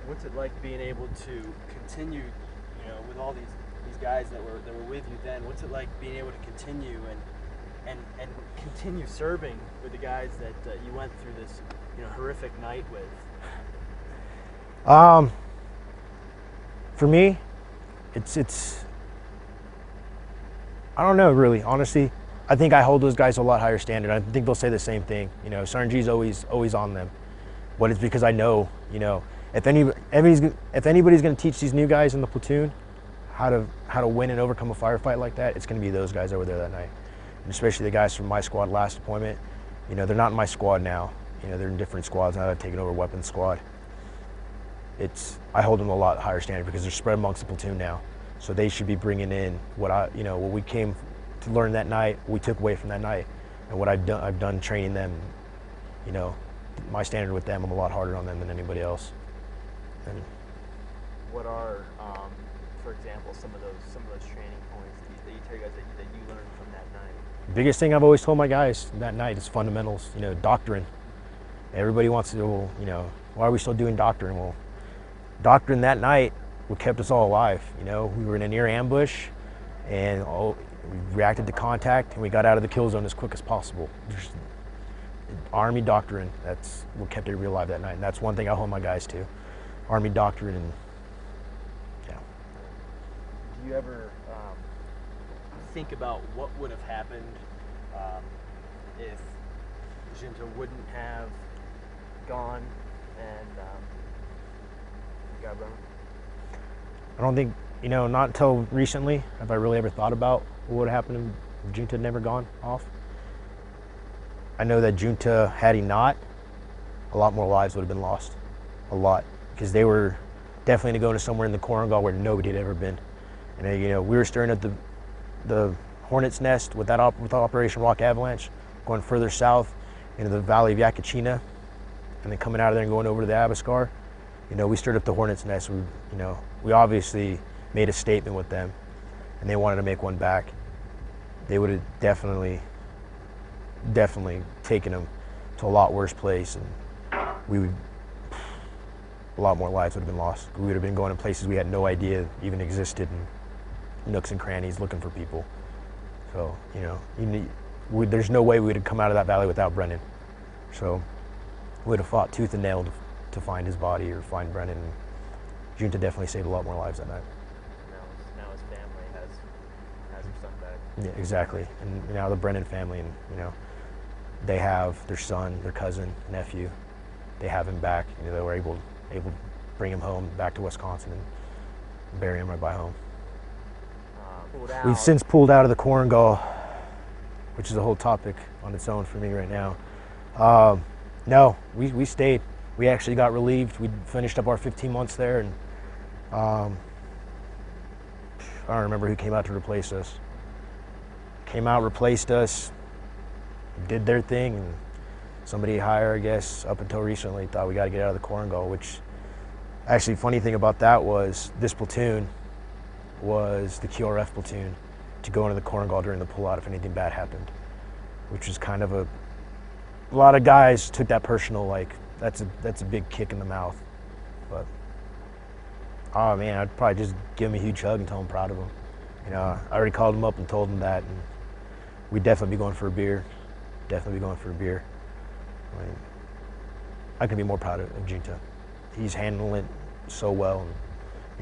What's it like being able to continue, with all these guys that were with you then? What's it like being able to continue and continue serving with the guys that you went through this horrific night with? For me, it's I don't know really, honestly. I think I hold those guys to a lot higher standard. I think they'll say the same thing. Sergeant G's always on them, but it's because I know, if anybody's going to teach these new guys in the platoon how to win and overcome a firefight like that, it's going to be those guys over there that night, and especially the guys from my squad last deployment. They're not in my squad now. They're in different squads now. They've taken over weapons squad. I hold them to a lot higher standard because they're spread amongst the platoon now, so they should be bringing in what we came to learn that night, we took away from that night, and what I've done training them. My standard with them, I'm a lot harder on them than anybody else. And what are, for example, some of those training points that you tell guys that you learned from that night? The biggest thing I've always told my guys that night is fundamentals. Doctrine. Everybody wants to, why are we still doing doctrine? Well, doctrine that night what kept us all alive. We were in a near ambush, and we reacted to contact, and we got out of the kill zone as quick as possible. Army doctrine, that's what kept everybody alive that night, and that's one thing I hold my guys to. Army doctrine, and yeah. Do you ever think about what would have happened if Junta wouldn't have gone and got run? I don't think, not until recently have I really ever thought about what would have happened if Junta had never gone off. I know that Junta, had he not, a lot more lives would have been lost. A lot. Because they were definitely going to go into somewhere in the Korengal where nobody had ever been. And we were staring at the Hornet's Nest with Operation Rock Avalanche, going further south into the Valley of Yakachina, and then coming out of there and going over to the Abascar. We stirred up the Hornet's Nest. We obviously made a statement with them, and they wanted to make one back. They would have definitely taken them to a lot worse place, and a lot more lives would have been lost. We would have been going to places we had no idea even existed, and nooks and crannies looking for people. So, there's no way we would have come out of that valley without Brennan. So we would have fought tooth and nail to find his body or find Brennan. And Junta definitely saved a lot more lives that night. Now his family has their son back. Yeah, exactly. And now the Brennan family, and they have their son, their cousin, nephew. They have him back. They were able to bring him home back to Wisconsin and bury him right by home. We've since pulled out of the Korengal, which is a whole topic on its own for me right now. No, we stayed. We actually got relieved. We finished up our 15 months there, and I don't remember who came out to replace us. Came out, replaced us, did their thing, and somebody higher, I guess, up until recently, thought we got to get out of the Korengal, which actually, funny thing about that was this platoon was the QRF platoon to go into the Korengal during the pullout if anything bad happened, which was kind of a lot of guys took that personal, like, that's a big kick in the mouth. But, oh man, I'd probably just give him a huge hug and tell him I'm proud of him. I already called him up and told him that, and we'd definitely be going for a beer. Definitely be going for a beer. I could be more proud of Junta. He's handling it so well. And,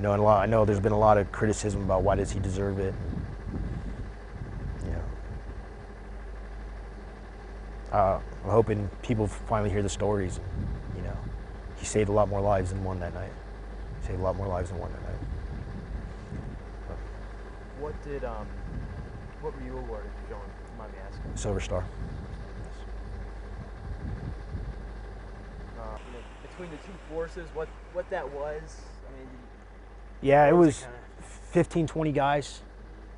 I know there's been a lot of criticism about why does he deserve it. I'm hoping people finally hear the stories. He saved a lot more lives than one that night. Saved a lot more lives than one that night. What were you awarded, if you don't mind me asking? Silver Star. Between the two forces, what that was? Yeah, it was 15, 20 guys,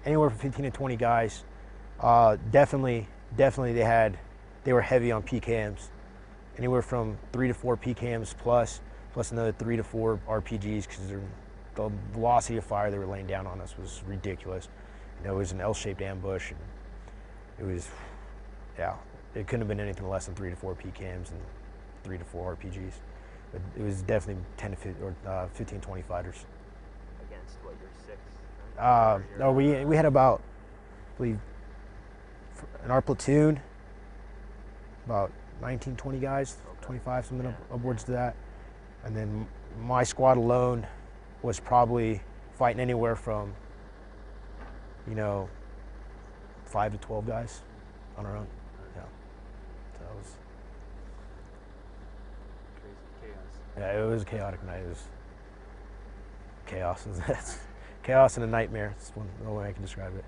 anywhere from 15 to 20 guys. Definitely they were heavy on PKMs, anywhere from 3 to 4 PKMs plus another 3 to 4 RPGs, because the velocity of fire they were laying down on us was ridiculous. It was an L-shaped ambush, and it was, it couldn't have been anything less than 3 to 4 PKMs and 3 to 4 RPGs. but it was definitely 10 to 15, or 15, 20 fighters. Against what, your 6? Right? No, we had about, I believe, in our platoon, about 19, 20 guys, Okay. 25, something Yeah. upwards to that. And then my squad alone was probably fighting anywhere from, 5 to 12 guys on our own. Yeah. So it was, Crazy chaos. yeah, it was a chaotic night. It was chaos. Chaos and a nightmare. That's the way I can describe it.